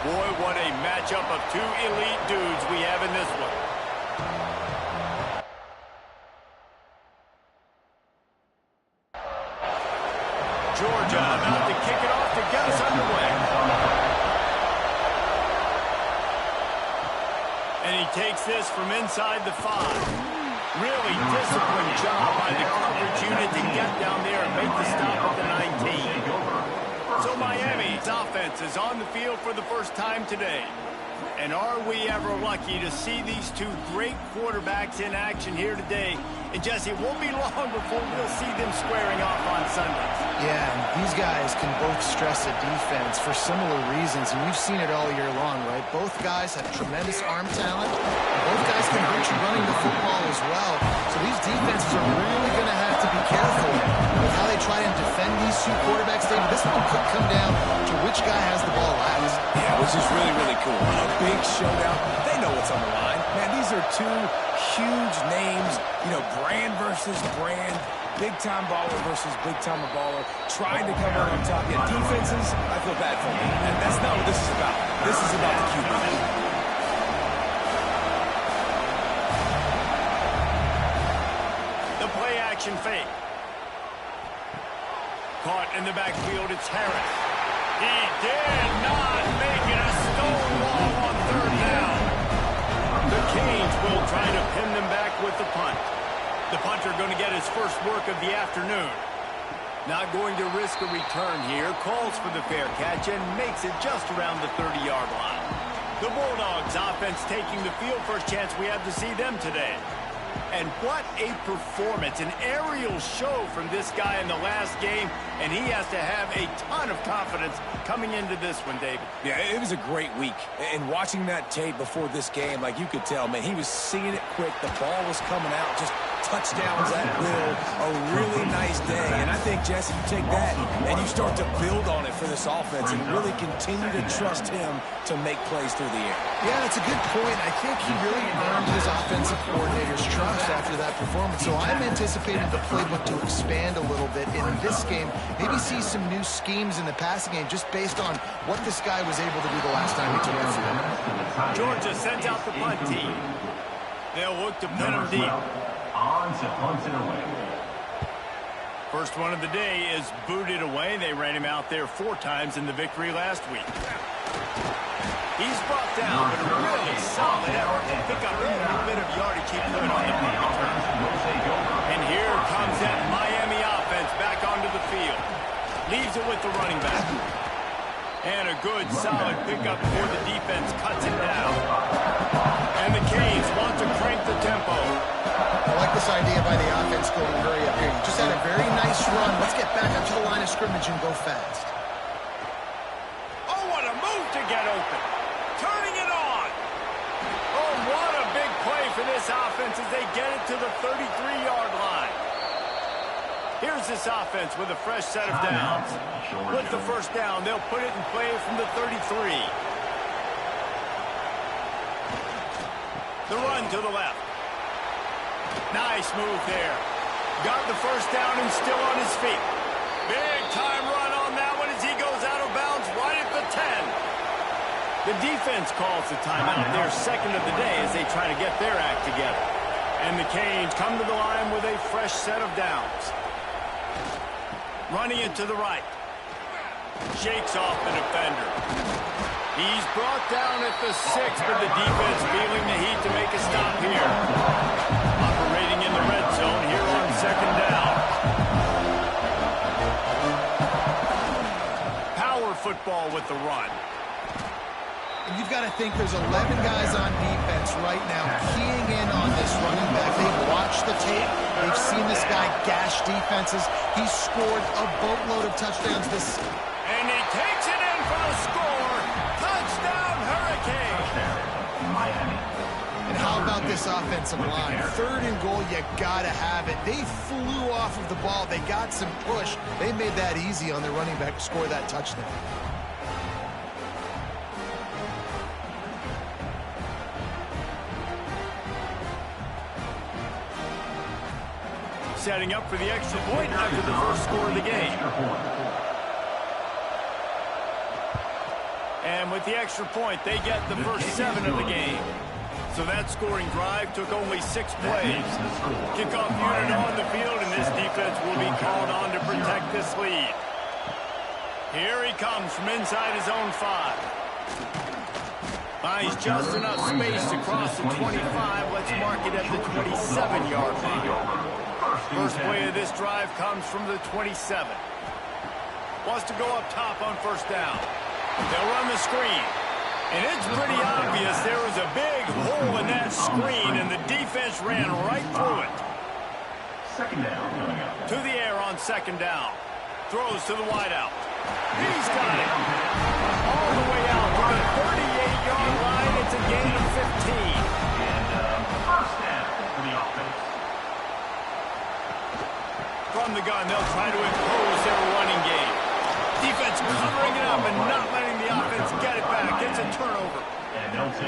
Boy, what a matchup of two elite dudes we have in this one. Georgia about to kick it off to get us underway. And he takes this from inside the 5. Really disciplined job by the coverage unit to get down there and make the stop at the 19. So Miami's offense is on the field for the first time today. And are we ever lucky to see these two great quarterbacks in action here today? And Jesse, it won't be long before we'll see them squaring off on Sundays. Yeah, and these guys can both stress a defense for similar reasons, and we've seen it all year long, right? Both guys have tremendous arm talent, and both guys can hurt you running the football as well. So these defenses are really going to have to be careful with how they try and defend these two quarterbacks. David, this one could come down to which guy has the ball last. Yeah, which is really, really cool. A big showdown. They know what's on the line. Man, these are two huge names, you know, brand versus brand, big-time baller versus big-time baller, trying to come out on top. Yeah, defenses, I feel bad for them. And that's not what this is about. This is about the QB. The play-action fake. Caught in the backfield, it's Harris. He did not make it a stone wall on 3rd down. The Canes will try to pin them back with the punt. The punter going to get his first work of the afternoon. Not going to risk a return here. Calls for the fair catch and makes it just around the 30-yard line. The Bulldogs offense taking the field. First chance we have to see them today. And what a performance, an aerial show from this guy in the last game, and he has to have a ton of confidence coming into this one, David. Yeah, it was a great week. And watching that tape before this game, like you could tell, man, he was seeing it quick. The ball was coming out, just touchdowns at will. A really nice day. And I think, Jesse, you take that and you start to build on it for this offense and really continue to trust him to make plays through the air. Yeah, that's a good point. I think he really earned his offensive coordinator's trust after that performance. So I'm anticipating the playbook to expand a little bit in this game. Maybe see some new schemes in the passing game just based on what this guy was able to do the last time he took the field. Georgia sends out the punt team. They'll look to pin him deep. On to punt it away. First one of the day is booted away. They ran him out there 4 times in the victory last week. He's brought down, but a really solid effort to pick up every bit of yardage he could on the punt return. And here comes that Miami offense back onto the field. Leaves it with the running back. And a good, solid pickup before the defense cuts it down. And the Canes want to crank the tempo. I like this idea by the offense going hurry up here. You just had a very nice run. Let's get back up to the line of scrimmage and go fast. Oh, what a move to get open. Turning it on. Oh, what a big play for this offense as they get it to the 33-yard line. Here's this offense with a fresh set of downs. With the first down, they'll put it in play from the 33. The run to the left. Nice move there. Got the first down and still on his feet. Big time run on that one as he goes out of bounds right at the 10. The defense calls the timeout, their second of the day, as they try to get their act together. And the Canes come to the line with a fresh set of downs. Running it to the right. Shakes off the defender. He's brought down at the 6, but the defense feeling the heat to make a stop here. Operating in the red zone here on second down. Power football with the run. And you've got to think there's 11 guys on defense right now keying in on this running back. They've watched the tape. They've seen this guy gash defenses. He's scored a boatload of touchdowns this season. And he takes it in for the score. Touchdown, Hurricane. Miami. And how about this offensive line? 3rd and goal, you got to have it. They flew off of the ball. They got some push. They made that easy on their running back to score that touchdown. Setting up for the extra point after the first score of the game. And with the extra point, they get the first 7 of the game. So that scoring drive took only 6 plays. Kickoff unit on the field, and this defense will be called on to protect this lead. Here he comes from inside his own 5. Finds just enough space to cross the 25. Let's mark it at the 27-yard line. First play of this drive comes from the 27. Wants to go up top on first down. They'll run the screen. And it's pretty obvious there was a big hole in that screen, and the defense ran right through it. Second down coming up. To the air on second down. Throws to the wideout. He's got it. All the way out to the 38-yard line. It's a gain of 15. And first down for the offense. From the gun, they'll try to impose their running game. Defense covering it up and not letting the offense get it back. It's a turnover.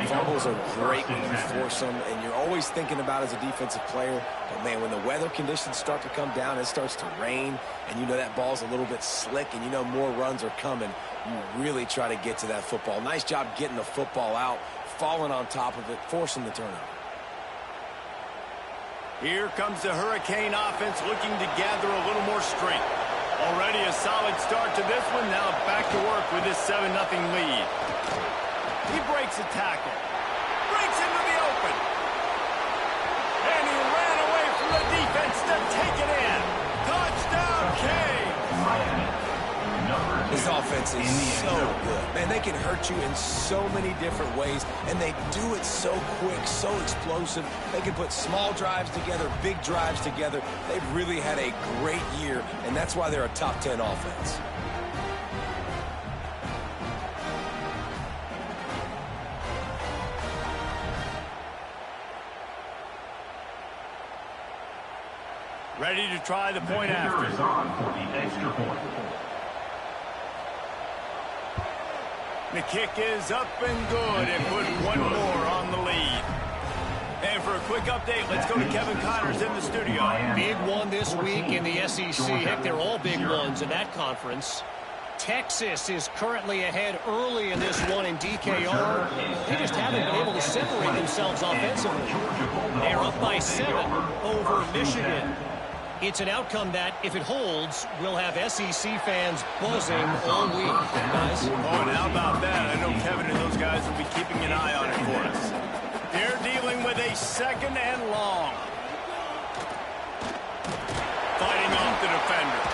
Fumbles are great when you force them, and you're always thinking about as a defensive player, but man, when the weather conditions start to come down, it starts to rain, and you know that ball's a little bit slick, and you know more runs are coming, you really try to get to that football. Nice job getting the football out, falling on top of it, forcing the turnover. Here comes the Hurricane offense looking to gather a little more strength. Already a solid start to this one. Now back to work with this 7-0 lead. He breaks a tackle. Breaks into the open. And he ran away from the defense to take it in. Touchdown, King. This offense is so good. Man, they can hurt you in so many different ways, and they do it so quick, so explosive. They can put small drives together, big drives together. They've really had a great year, and that's why they're a top 10 offense. Ready to try the point after. Is on for the extra point. The kick is up and good, and put one more on the lead. And for a quick update, let's go to Kevin Connors in the studio. Big one this week in the SEC. Heck, they're all big ones in that conference. Texas is currently ahead early in this one in DKR. They just haven't been able to separate themselves offensively. They're up by 7 over Michigan. It's an outcome that, if it holds, will have SEC fans buzzing all week, guys. Oh, and how about that? I know Kevin and those guys will be keeping an eye on it for us. They're dealing with a 2nd and long. Fighting off the defender.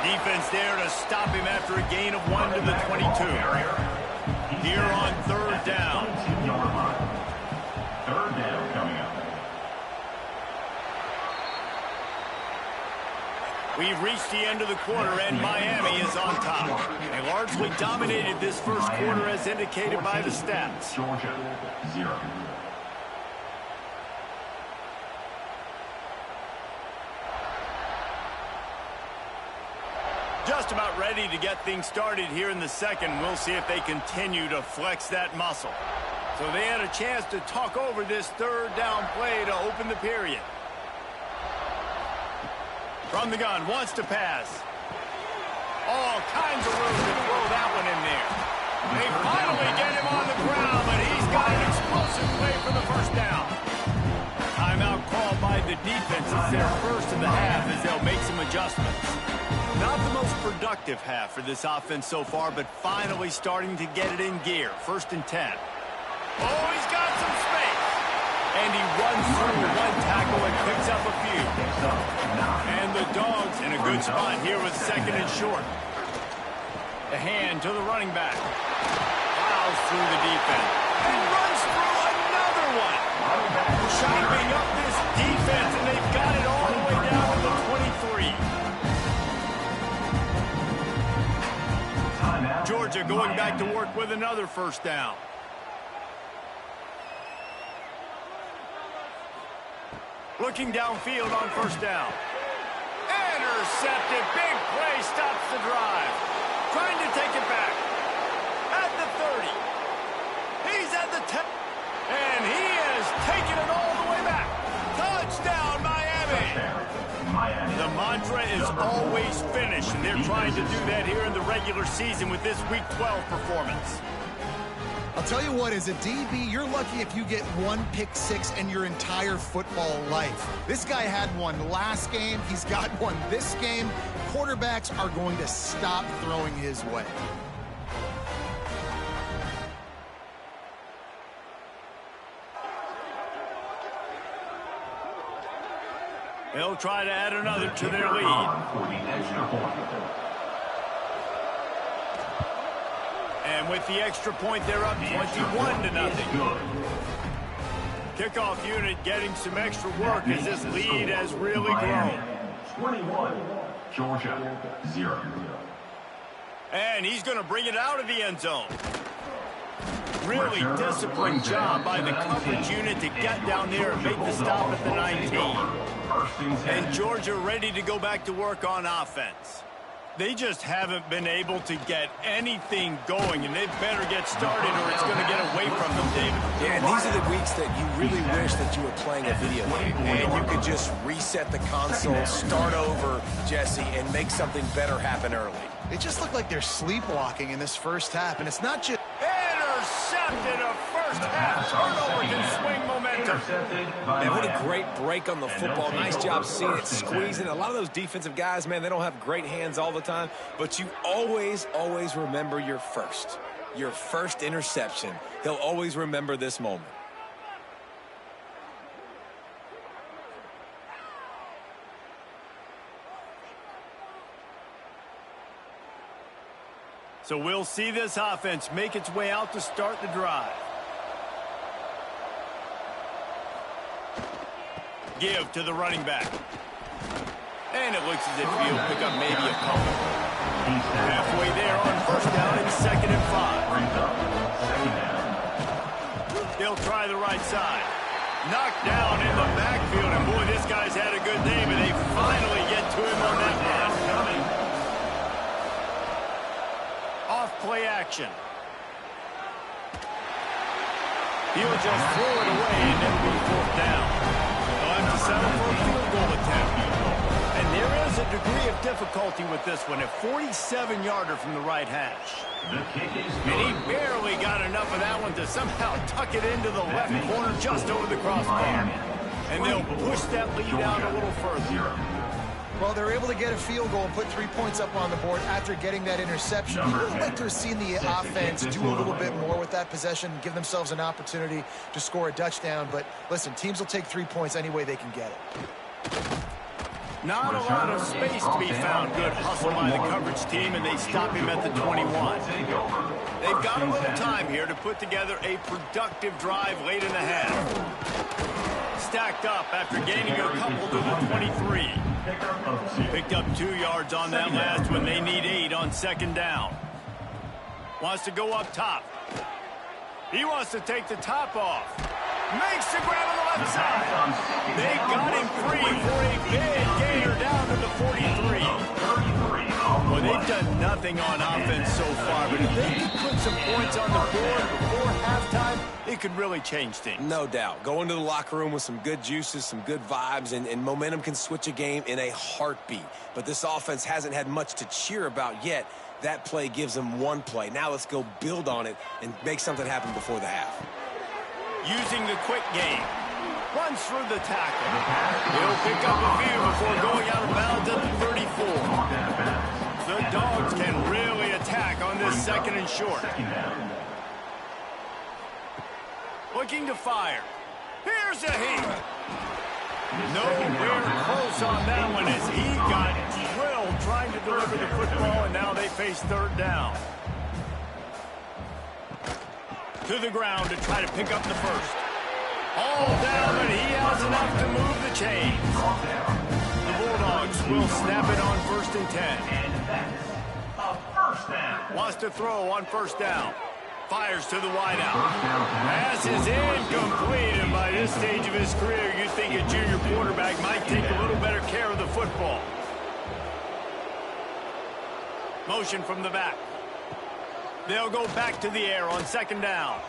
Defense there to stop him after a gain of 1 to the 22. Here on 3rd down. Third down coming up. We've reached the end of the quarter, and Miami is on top. They largely dominated this first quarter as indicated by the stats. Georgia, 0. Just about ready to get things started here in the second. We'll see if they continue to flex that muscle. So they had a chance to talk over this 3rd down play to open the period. From the gun, wants to pass. All kinds of room to throw that one in there. They finally get him on the ground, but he's got an explosive play for the first down. Timeout called by the defense. It's their first of the half as they'll make some adjustments. Not the most productive half for this offense so far, but finally starting to get it in gear. 1st and 10. Oh, he's got some space. And he runs through one tackle and picks up a few. And the Dogs in a good spot here with 2nd and short. The hand to the running back. Plows through the defense. And runs through another one. Chopping up this defense, and they've got it all the way down to the 23. Georgia going back to work with another 1st down. Looking downfield on 1st down. Intercepted. Big play stops the drive. Trying to take it back. At the 30. He's at the 10. And he is taking it all the way back. Touchdown, Miami. The mantra is always finish, and they're trying to do that here in the regular season with this Week 12 performance. I'll tell you what, as a DB, you're lucky if you get one pick six in your entire football life. This guy had one last game. He's got one this game. Quarterbacks are going to stop throwing his way. They'll try to add another to their lead. And with the extra point, they're up 21-0. Kickoff unit getting some extra work as this lead has really grown. 21, Georgia, 0. And he's going to bring it out of the end zone. Really disciplined job by the coverage unit to get down there and make the stop at the 19. And Georgia ready to go back to work on offense. They just haven't been able to get anything going, and they better get started or it's going to get away from them, David. Yeah, and these are the weeks that you really wish that you were playing a video game, and you could just reset the console, start over, Jesse, and make something better happen early. It just looked like they're sleepwalking in this first half, and it's not just... Intercepted a first half turnover can swing momentum. Man, what a great break on the football. Nice job seeing it squeezing. A lot of those defensive guys, man, they don't have great hands all the time, but you always remember your first interception. He'll always remember this moment. So we'll see this offense make its way out to start the drive. Give to the running back. And it looks as if he'll pick up maybe a couple. Halfway there on first down and 2nd and 5. They'll try the right side. Knocked down in the backfield. And boy, this guy's had a good day, but they finally get to him on that run. Play action. He'll just throw it away and it'll be 4th down. They'll have to settle for a field goal attempt. And there is a degree of difficulty with this one, a 47-yarder from the right hash. And he barely got enough of that one to somehow tuck it into the left corner just over the crossbar. And they'll push that lead out a little further. Well, they're able to get a field goal and put 3 points up on the board after getting that interception. You would like to have seen the offense do a little bit more with that possession, give themselves an opportunity to score a touchdown. But listen, teams will take 3 points any way they can get it. Not a lot of space to be found. Good hustle by the coverage team, and they stop him at the 21. They've got a little time here to put together a productive drive late in the half. Stacked up after gaining a couple to the 23. Picked up 2 yards on that last one. They need 8 on 2nd down. Wants to go up top. He wants to take the top off. Makes the grab on the left side. They got him free for a big gainer down to the 43. Well, they've done nothing on offense so far, but if they could put some points on the board before halftime, it could really change things. No doubt. Go into the locker room with some good juices, some good vibes, and momentum can switch a game in a heartbeat. But this offense hasn't had much to cheer about yet. That play gives them one play. Now let's go build on it and make something happen before the half. Using the quick game. Runs through the tackle. He'll pick up a few before going out of bounds at the 34. The Dogs can really attack on this 2nd and short. Looking to fire. Here's a heat. Nowhere close on that one as he got drilled trying to deliver the football, and now they face 3rd down. To the ground to try to pick up the first. All down, but he has enough to move the chains. The Bulldogs will snap it on 1st and 10. Wants to throw on 1st down. Fires to the wideout. Pass is incomplete, and by this stage of his career, you think a junior quarterback might take a little better care of the football. Motion from the back. They'll go back to the air on 2nd down.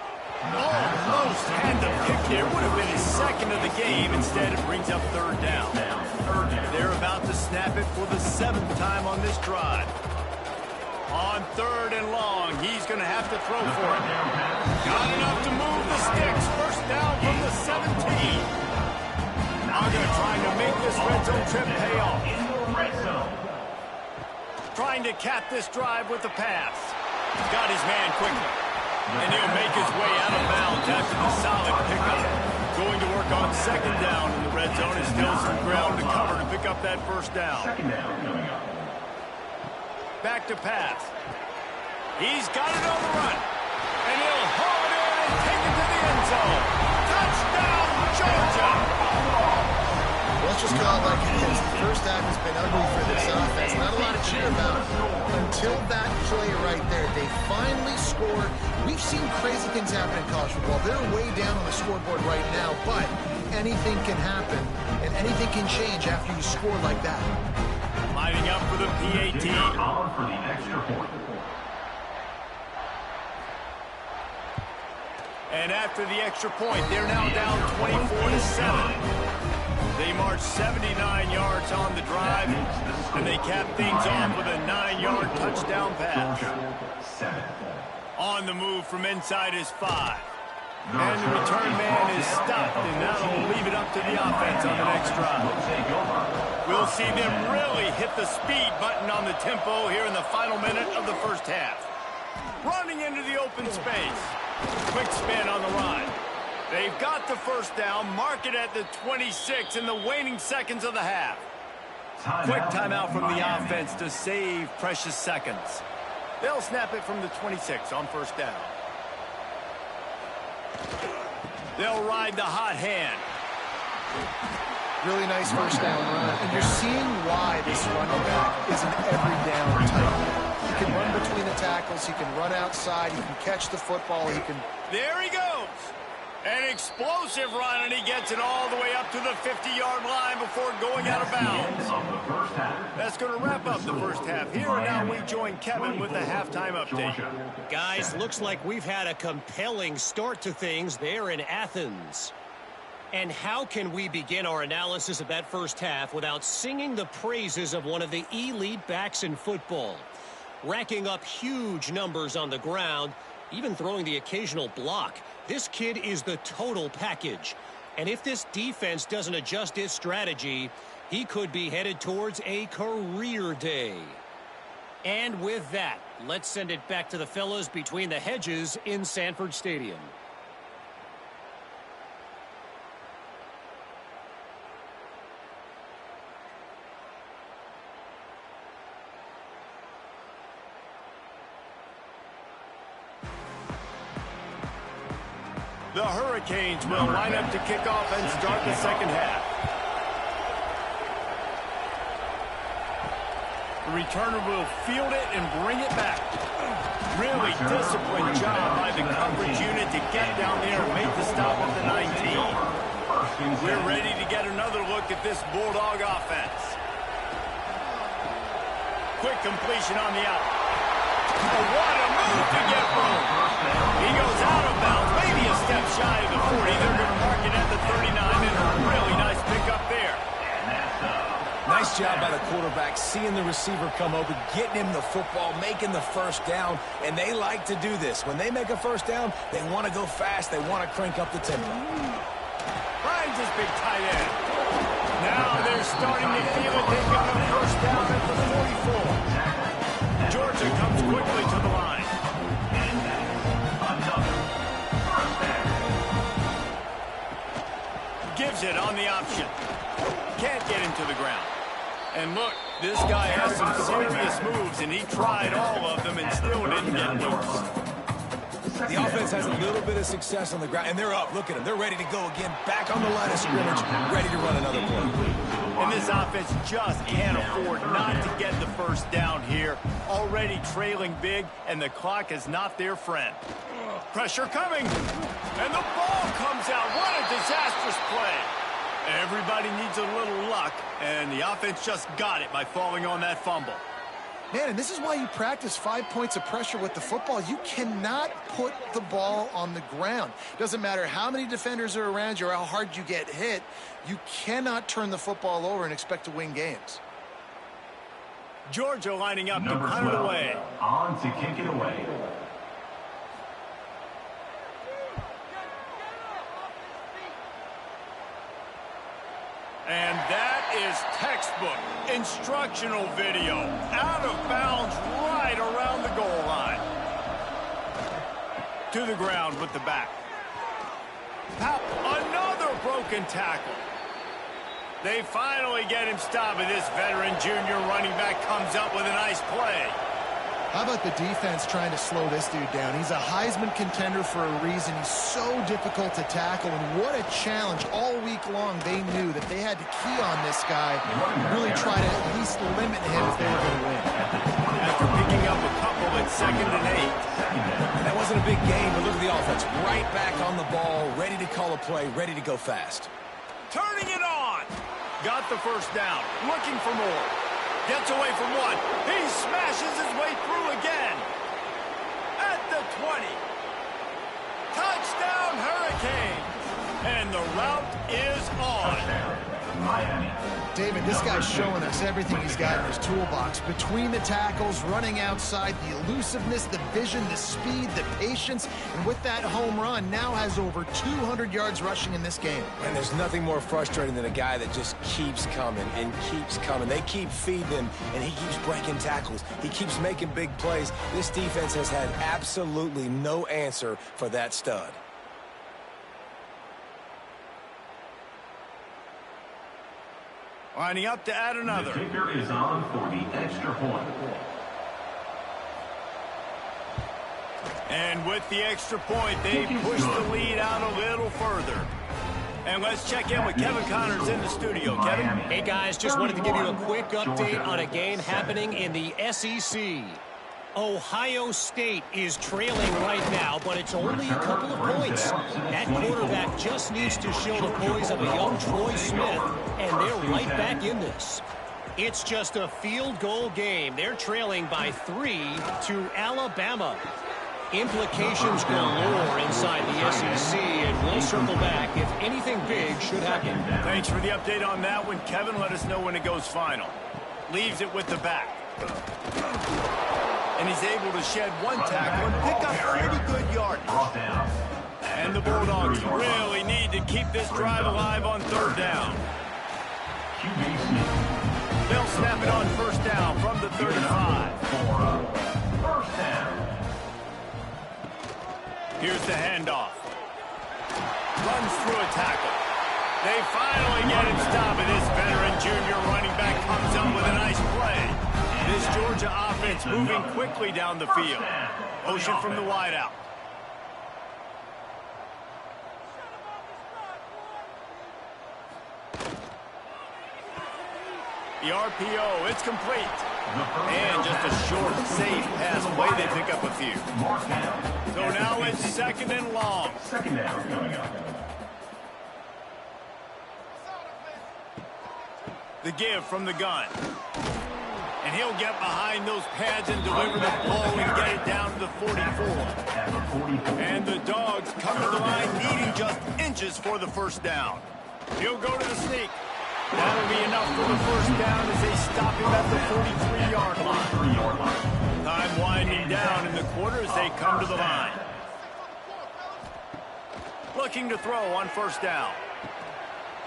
Almost had the pick there. Would have been his 2nd of the game. Instead, it brings up 3rd down. They're about to snap it for the 7th time on this drive. On 3rd and long, he's going to have to throw for it. Got enough to move the sticks. First down from the 17. Aga trying to make this red zone trip pay off. Trying to cap this drive with the pass. Got his man quickly. And he'll make his way out of bounds after the solid pickup. Going to work on 2nd down in the red zone. And still some ground to cover to pick up that 1st down. Back to pass. He's got it on the run. And he'll haul it in and take it to the end zone. Touchdown, Georgia! Let's just call it like it is. The first half has been ugly for this offense. Not a lot to cheer about until that play right there. They finally scored. We've seen crazy things happen in college football. They're way down on the scoreboard right now, but anything can happen, and anything can change after you score like that. Lining up for the PAT. For the extra point. And after the extra point, they're now down 24-7. They march 79 yards on the drive, and they cap things off with a 9-yard touchdown pass. On the move from inside is 5. And the return man is stopped, and that'll leave it up to the offense on the next drive. We'll see them really hit the speed button on the tempo here in the final minute of the 1st half. Running into the open space. Quick spin on the run. They've got the 1st down, mark it at the 26 in the waning seconds of the half. Quick timeout from the offense to save precious seconds. They'll snap it from the 26 on 1st down. They'll ride the hot hand. Really nice 1st down run. And you're seeing why this running back is an every down type. He can run between the tackles. He can run outside. He can catch the football. He can... There he goes. An explosive run, and he gets it all the way up to the 50-yard line before going out of bounds. That's going to wrap up the 1st half. Here and now we join Kevin with the halftime update. Guys, looks like we've had a compelling start to things there in Athens. And how can we begin our analysis of that 1st half without singing the praises of one of the elite backs in football? Racking up huge numbers on the ground, even throwing the occasional block. This kid is the total package. And if this defense doesn't adjust its strategy, he could be headed towards a career day. And with that, let's send it back to the fellas between the hedges in Sanford Stadium. The Hurricanes will line up to kick off and start the 2nd half. The returner will field it and bring it back. Really disciplined job by the coverage unit to get down there and make the stop at the 19. We're ready to get another look at this Bulldog offense. Quick completion on the out. Oh, what a move to get room. He goes out of bounds, maybe a step shy of the 40. They're going to mark it at the 39, and a really nice pickup there. Nice job by the quarterback, seeing the receiver come open, getting him the football, making the 1st down, and they like to do this. When they make a 1st down, they want to go fast. They want to crank up the tempo. Finds his big tight end. Now they're starting to feel it. They've got a 1st down at the 44. Georgia comes quickly to the line. Gives it on the option. Can't get him to the ground. And look, this guy has some serious moves, and he tried all of them and still didn't get loose. The offense has a little bit of success on the ground, and they're up. Look at them. They're ready to go again. Back on the line of scrimmage, ready to run another play. And this offense just can't afford not to get the 1st down here. Already trailing big, and the clock is not their friend. Pressure coming, and the ball comes out. What a disastrous play. Everybody needs a little luck, and the offense just got it by falling on that fumble. Man, and this is why you practice 5 points of pressure with the football. You cannot put the ball on the ground. Doesn't matter how many defenders are around you or how hard you get hit. You cannot turn the football over and expect to win games. Georgia lining up Number to punt it 12, away. on to kick it away. And that is textbook instructional video. Out of bounds right around the goal line. To the ground with the back. Another broken tackle. They finally get him stopped, and this veteran junior running back comes up with a nice play. How about the defense trying to slow this dude down? He's a Heisman contender for a reason. He's so difficult to tackle, and what a challenge. All week long, they knew that they had to key on this guy and really try to at least limit him if they were going to win. After picking up a couple at 2nd and 8. That wasn't a big game, but look at the offense. Right back on the ball, ready to call a play, ready to go fast. Turning it on. Got the first down. Looking for more. Gets away from one. He smashes his way through again. At the 20. Touchdown, Hurricane. And the route is on. Miami. David, this guy's showing us everything he's got in his toolbox. Between the tackles, running outside, the elusiveness, the vision, the speed, the patience, and with that home run, now has over 200 yards rushing in this game. And there's nothing more frustrating than a guy that just keeps coming and keeps coming. They keep feeding him, and he keeps breaking tackles. He keeps making big plays. This defense has had absolutely no answer for that stud. Lining up to add another. The kicker is on for the extra point. And with the extra point, they push the lead out a little further. And let's check in with Kevin Connors in the studio. Kevin? Hey, guys, just wanted to give you a quick update on a game happening in the SEC. Ohio State is trailing right now, but it's only a couple of points. That quarterback just needs to show the poise of a young Troy Smith, and they're right back in this. It's just a field goal game. They're trailing by 3 to Alabama. Implications galore inside the SEC, and we'll circle back if anything big should happen. Thanks for the update on that one, Kevin. Let us know when it goes final. Leaves it with the back. And he's able to shed one tackle and pick up pretty good yardage. And the Bulldogs really need to keep this drive alive on 3rd down. They'll snap it on 1st down from the 35. First down. Here's the handoff. Runs through a tackle. They finally get him stopped, and this veteran junior running back comes up with a nice play. This Georgia offense moving quickly down the field. Motion from the wideout. The RPO, it's complete. And just a short, safe pass play. They pick up a few. So now it's 2nd and long. 2nd down coming up. The give from the gun. And he'll get behind those pads and deliver the ball and get it down to the 44. And the Dogs come to the line needing just inches for the 1st down. He'll go to the sneak. That'll be enough for the 1st down as they stop him at the 43-yard line. Time winding down in the quarter as they come to the line. Looking to throw on 1st down.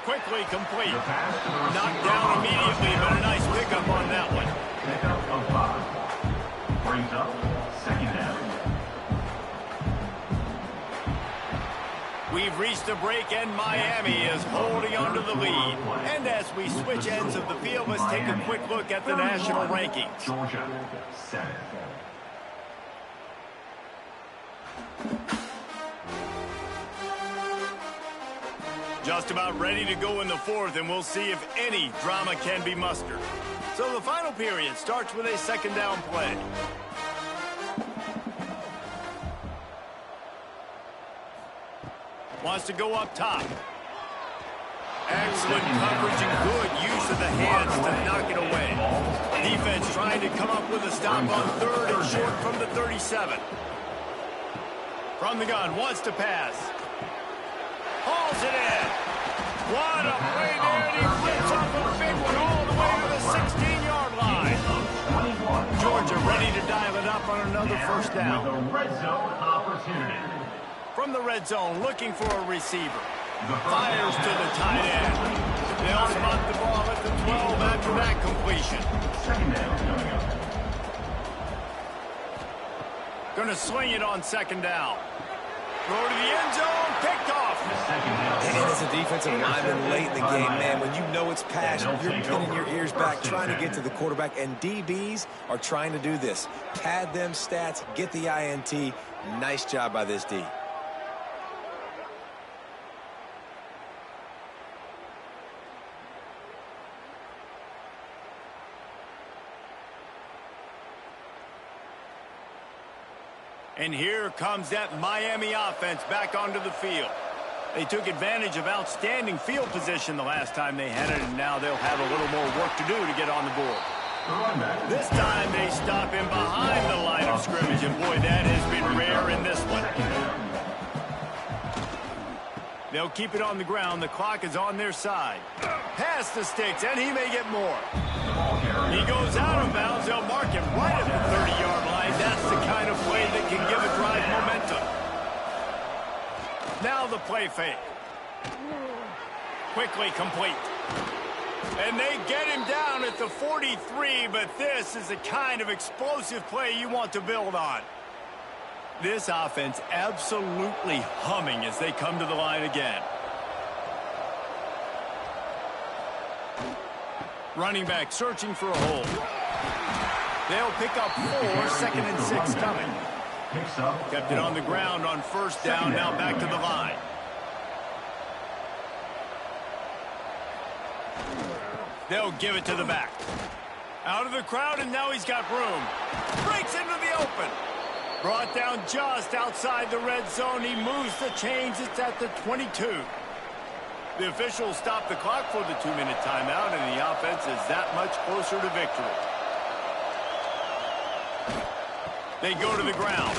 Quickly complete. Knocked down immediately, but a nice pickup on that one. Pickup of 5. Brings up 2nd down. We've reached a break, and Miami is holding on to the lead. And as we switch ends of the field, let's take a quick look at the national rankings. Georgia, 7th. Just about ready to go in the 4th, and we'll see if any drama can be mustered. So the final period starts with a 2nd down play. Wants to go up top. Excellent coverage and good use of the hands to knock it away. Defense trying to come up with a stop on 3rd and short from the 37. From the gun, wants to pass. Hauls it in. What a play there, and he rips off a big one all the way to the 16-yard line. ready to dial it up on another first down. With a red zone opportunity. From the red zone, looking for a receiver. Fires to the tight end. They'll spot the ball at the 12 after that completion. Second down coming up. Going to swing it on second down. Throw to the end zone, picked off. And as a defensive lineman late in the game, man, when you know it's passed, you're pinning your ears back, trying to get to the quarterback, and DBs are trying to do this. Pad them stats, get the INT. Nice job by this D. And here comes that Miami offense back onto the field. They took advantage of outstanding field position the last time they had it, and now they'll have a little more work to do to get on the board. This time they stop him behind the line of scrimmage, and boy, that has been rare in this one. They'll keep it on the ground. The clock is on their side. Past the sticks, and he may get more. He goes out of bounds. They'll mark him right at the 30-yard line. That's the kind of play that can give a drive momentum. Now the play fake. Quickly complete. And they get him down at the 43, but this is the kind of explosive play you want to build on. This offense absolutely humming as they come to the line again. Running back searching for a hole. They'll pick up 4, second and 6 coming. Kept it on the ground on first down, now back to the line. They'll give it to the back. Out of the crowd, and now he's got room. Breaks into the open. Brought down just outside the red zone. He moves the chains. It's at the 22. The officials stop the clock for the 2-minute timeout, and the offense is that much closer to victory. They go to the ground.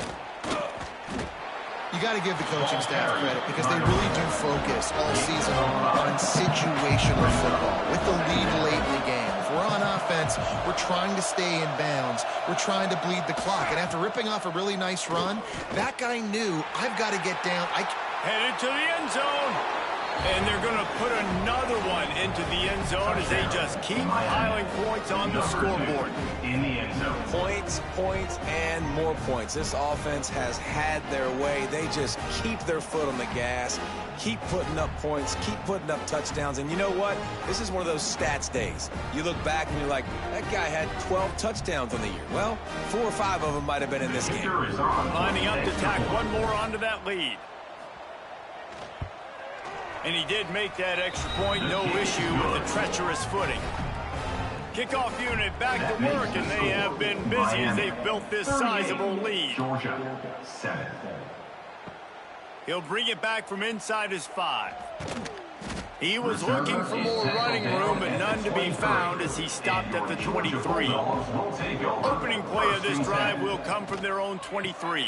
You got to give the coaching staff credit because they really do focus all season long on situational football with the lead late in the game. If we're on offense, we're trying to stay in bounds. We're trying to bleed the clock. And after ripping off a really nice run, that guy knew, I've got to get down. Headed to the end zone. And they're going to put another one into the end zone as they just keep piling points on the scoreboard. In the end zone. Points, points, and more points. This offense has had their way. They just keep their foot on the gas, keep putting up points, keep putting up touchdowns. And you know what? This is one of those stats days. You look back and you're like, that guy had 12 touchdowns on the year. Well, 4 or 5 of them might have been in this game. Lining up to tack one more onto that lead. And he did make that extra point, no issue with the treacherous footing. Kickoff unit back to work, and they have been busy as they've built this sizable lead. Georgia, 7. He'll bring it back from inside his 5. He was looking for more running room, but none to be found as he stopped at the 23. Opening play of this drive will come from their own 23.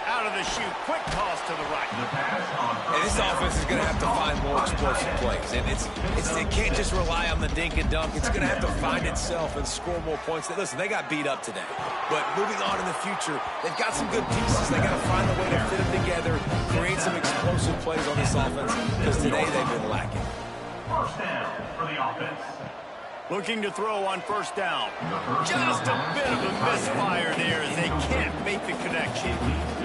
Out of the chute, quick toss to the right. And this offense is going to have to find more explosive plays. And it can't just rely on the dink and dunk. It's going to have to find itself and score more points. Listen, they got beat up today. But moving on in the future, they've got some good pieces. They got to find a way to fit them together, create some explosive plays on this offense, because today they've been lacking. First down for the offense. Looking to throw on first down. Just a bit of a misfire there as they can't make the connection.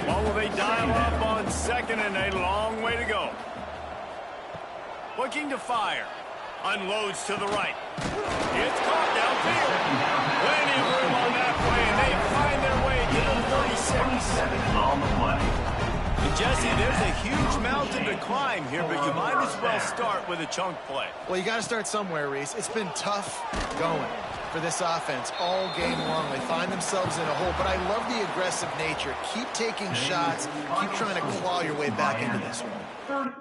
Well, will they dial up on second, and a long way to go. Looking to fire. Unloads to the right. It's caught downfield. Plenty of room on that play, and they find their way to the 36. On the play. And Jesse, there's a huge mountain to climb here, but you might as well start with a chunk play. Well, you got to start somewhere, Reese. It's been tough going for this offense all game long. They find themselves in a hole, but I love the aggressive nature. Keep taking shots. Keep trying to claw your way back into this one.